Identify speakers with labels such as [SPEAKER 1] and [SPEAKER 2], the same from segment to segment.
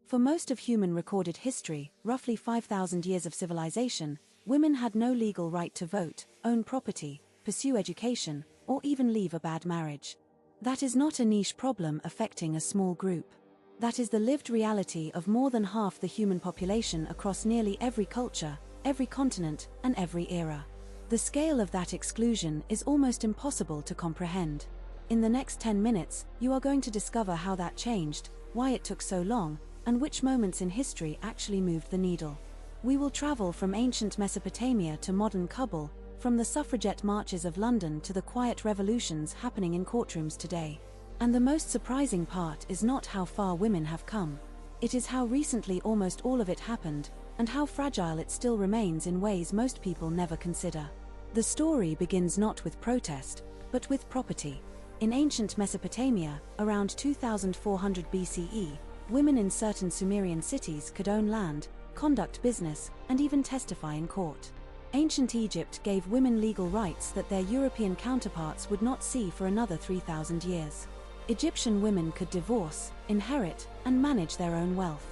[SPEAKER 1] For most of human recorded history, roughly 5,000 years of civilization, women had no legal right to vote, own property, pursue education, or even leave a bad marriage. That is not a niche problem affecting a small group. That is the lived reality of more than half the human population across nearly every culture, every continent, and every era. The scale of that exclusion is almost impossible to comprehend. In the next 10 minutes, you are going to discover how that changed, why it took so long, and which moments in history actually moved the needle. We will travel from ancient Mesopotamia to modern Kabul, from the suffragette marches of London to the quiet revolutions happening in courtrooms today. And the most surprising part is not how far women have come. It is how recently almost all of it happened, and how fragile it still remains in ways most people never consider. The story begins not with protest, but with property. In ancient Mesopotamia, around 2400 BCE, women in certain Sumerian cities could own land, conduct business, and even testify in court. Ancient Egypt gave women legal rights that their European counterparts would not see for another 3,000 years. Egyptian women could divorce, inherit, and manage their own wealth.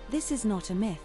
[SPEAKER 1] This is not a myth.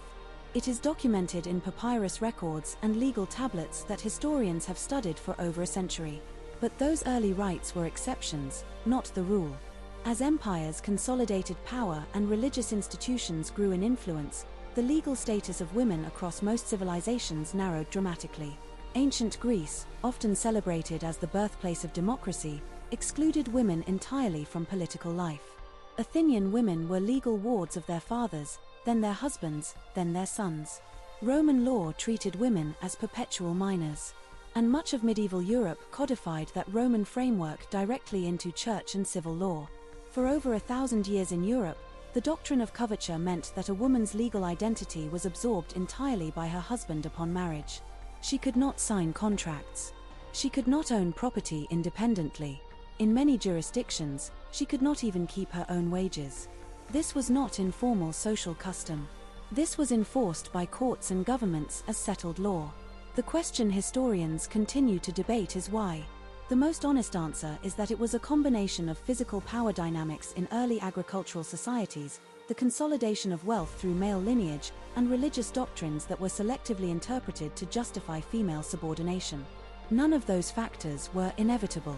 [SPEAKER 1] It is documented in papyrus records and legal tablets that historians have studied for over a century. But those early rights were exceptions, not the rule. As empires consolidated power and religious institutions grew in influence, the legal status of women across most civilizations narrowed dramatically. Ancient Greece, often celebrated as the birthplace of democracy, excluded women entirely from political life. Athenian women were legal wards of their fathers, then their husbands, then their sons. Roman law treated women as perpetual minors. And much of medieval Europe codified that Roman framework directly into church and civil law. For over 1,000 years in Europe, the doctrine of coverture meant that a woman's legal identity was absorbed entirely by her husband upon marriage. She could not sign contracts. She could not own property independently. In many jurisdictions, she could not even keep her own wages. This was not informal social custom. This was enforced by courts and governments as settled law. The question historians continue to debate is why. The most honest answer is that it was a combination of physical power dynamics in early agricultural societies, the consolidation of wealth through male lineage, and religious doctrines that were selectively interpreted to justify female subordination. None of those factors were inevitable.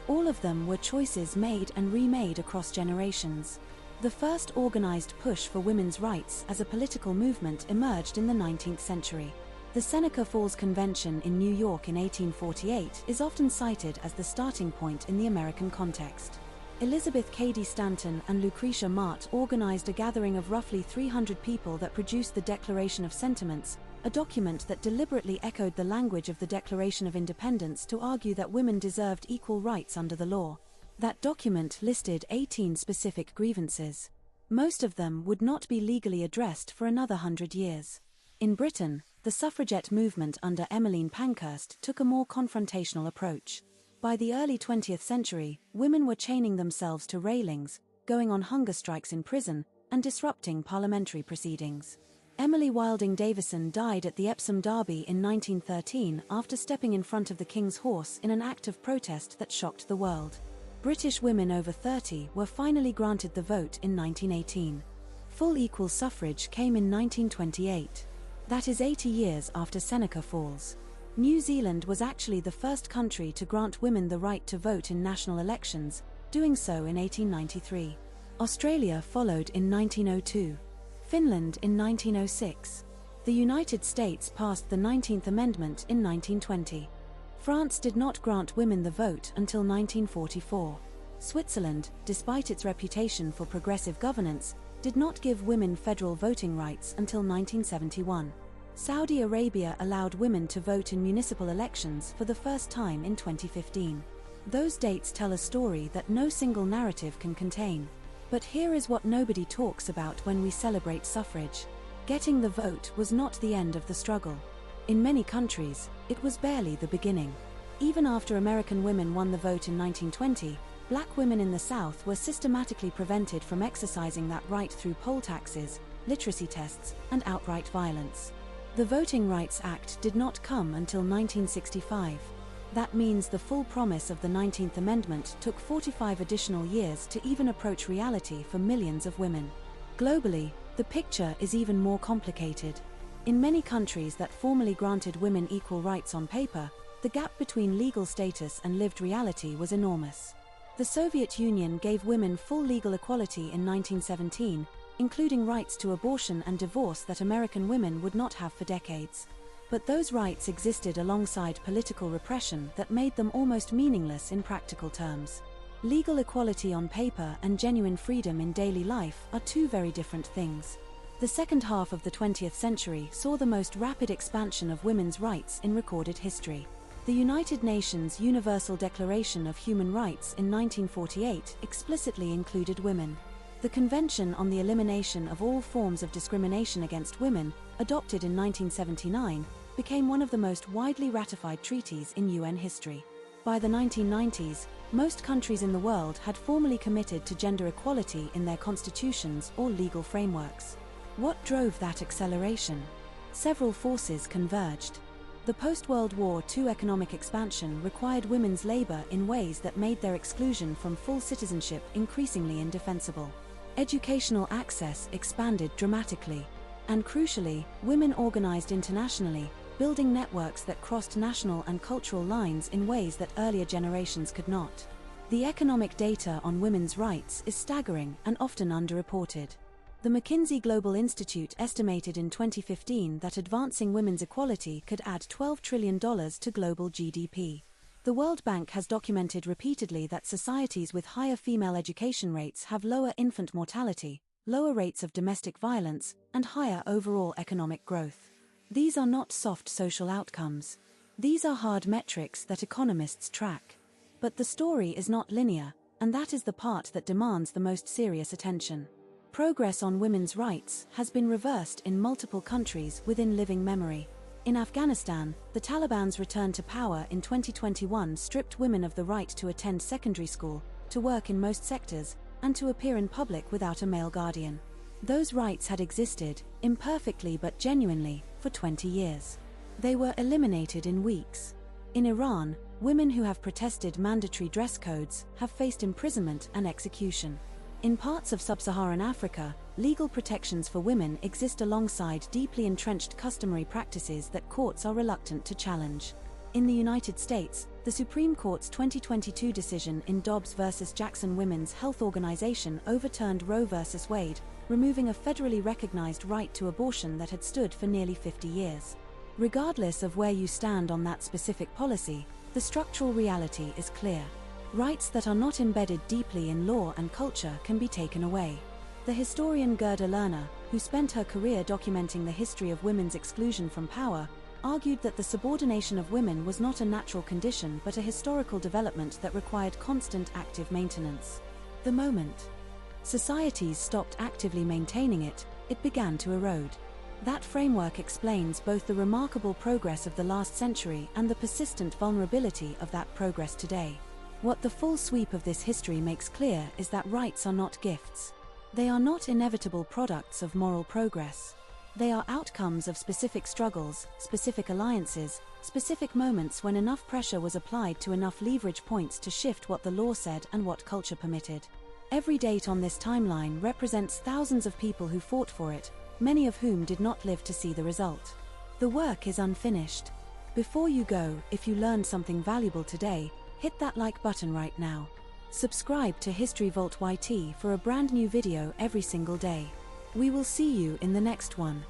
[SPEAKER 1] All of them were choices made and remade across generations. The first organized push for women's rights as a political movement emerged in the 19th century. The Seneca Falls Convention in New York in 1848 is often cited as the starting point in the American context. Elizabeth Cady Stanton and Lucretia Mott organized a gathering of roughly 300 people that produced the Declaration of Sentiments, a document that deliberately echoed the language of the Declaration of Independence to argue that women deserved equal rights under the law. That document listed 18 specific grievances. Most of them would not be legally addressed for another 100 years. In Britain, the suffragette movement under Emmeline Pankhurst took a more confrontational approach. By the early 20th century, women were chaining themselves to railings, going on hunger strikes in prison, and disrupting parliamentary proceedings. Emily Wilding Davison died at the Epsom Derby in 1913 after stepping in front of the King's horse in an act of protest that shocked the world. British women over 30 were finally granted the vote in 1918. Full equal suffrage came in 1928. That is 80 years after Seneca Falls. New Zealand was actually the first country to grant women the right to vote in national elections, doing so in 1893. Australia followed in 1902. Finland in 1906. The United States passed the 19th Amendment in 1920. France did not grant women the vote until 1944. Switzerland, despite its reputation for progressive governance, did not give women federal voting rights until 1971. Saudi Arabia allowed women to vote in municipal elections for the first time in 2015. Those dates tell a story that no single narrative can contain. But here is what nobody talks about when we celebrate suffrage. Getting the vote was not the end of the struggle. In many countries, it was barely the beginning. Even after American women won the vote in 1920, black women in the South were systematically prevented from exercising that right through poll taxes, literacy tests, and outright violence. The Voting Rights Act did not come until 1965. That means the full promise of the 19th Amendment took 45 additional years to even approach reality for millions of women. Globally, The picture is even more complicated. In many countries that formally granted women equal rights on paper, the gap between legal status and lived reality was enormous. The Soviet Union gave women full legal equality in 1917, including rights to abortion and divorce that American women would not have for decades. But those rights existed alongside political repression that made them almost meaningless in practical terms. Legal equality on paper and genuine freedom in daily life are two very different things. The second half of the 20th century saw the most rapid expansion of women's rights in recorded history. The United Nations Universal Declaration of Human Rights in 1948 explicitly included women. The Convention on the Elimination of All Forms of Discrimination Against Women, adopted in 1979, became one of the most widely ratified treaties in UN history. By the 1990s, most countries in the world had formally committed to gender equality in their constitutions or legal frameworks. What drove that acceleration? Several forces converged. The post-World War II economic expansion required women's labor in ways that made their exclusion from full citizenship increasingly indefensible. Educational access expanded dramatically. And crucially, women organized internationally, building networks that crossed national and cultural lines in ways that earlier generations could not. The economic data on women's rights is staggering and often underreported. The McKinsey Global Institute estimated in 2015 that advancing women's equality could add $12 trillion to global GDP. The World Bank has documented repeatedly that societies with higher female education rates have lower infant mortality, lower rates of domestic violence, and higher overall economic growth. These are not soft social outcomes. These are hard metrics that economists track. But the story is not linear, and that is the part that demands the most serious attention. Progress on women's rights has been reversed in multiple countries within living memory. In Afghanistan, the Taliban's return to power in 2021 stripped women of the right to attend secondary school, to work in most sectors, and to appear in public without a male guardian. Those rights had existed, imperfectly but genuinely, for 20 years. They were eliminated in weeks. In Iran, women who have protested mandatory dress codes have faced imprisonment and execution. In parts of sub-Saharan Africa, legal protections for women exist alongside deeply entrenched customary practices that courts are reluctant to challenge. In the United States, the Supreme Court's 2022 decision in Dobbs v. Jackson Women's Health Organization overturned Roe v. Wade, removing a federally recognized right to abortion that had stood for nearly 50 years. Regardless of where you stand on that specific policy, the structural reality is clear. Rights that are not embedded deeply in law and culture can be taken away. The historian Gerda Lerner, who spent her career documenting the history of women's exclusion from power, argued that the subordination of women was not a natural condition but a historical development that required constant active maintenance. The moment societies stopped actively maintaining it, it began to erode. That framework explains both the remarkable progress of the last century and the persistent vulnerability of that progress today. What the full sweep of this history makes clear is that rights are not gifts. They are not inevitable products of moral progress. They are outcomes of specific struggles, specific alliances, specific moments when enough pressure was applied to enough leverage points to shift what the law said and what culture permitted. Every date on this timeline represents thousands of people who fought for it, many of whom did not live to see the result. The work is unfinished. Before you go, if you learned something valuable today, hit that like button right now. Subscribe to History Vault YT for a brand new video every single day. We will see you in the next one.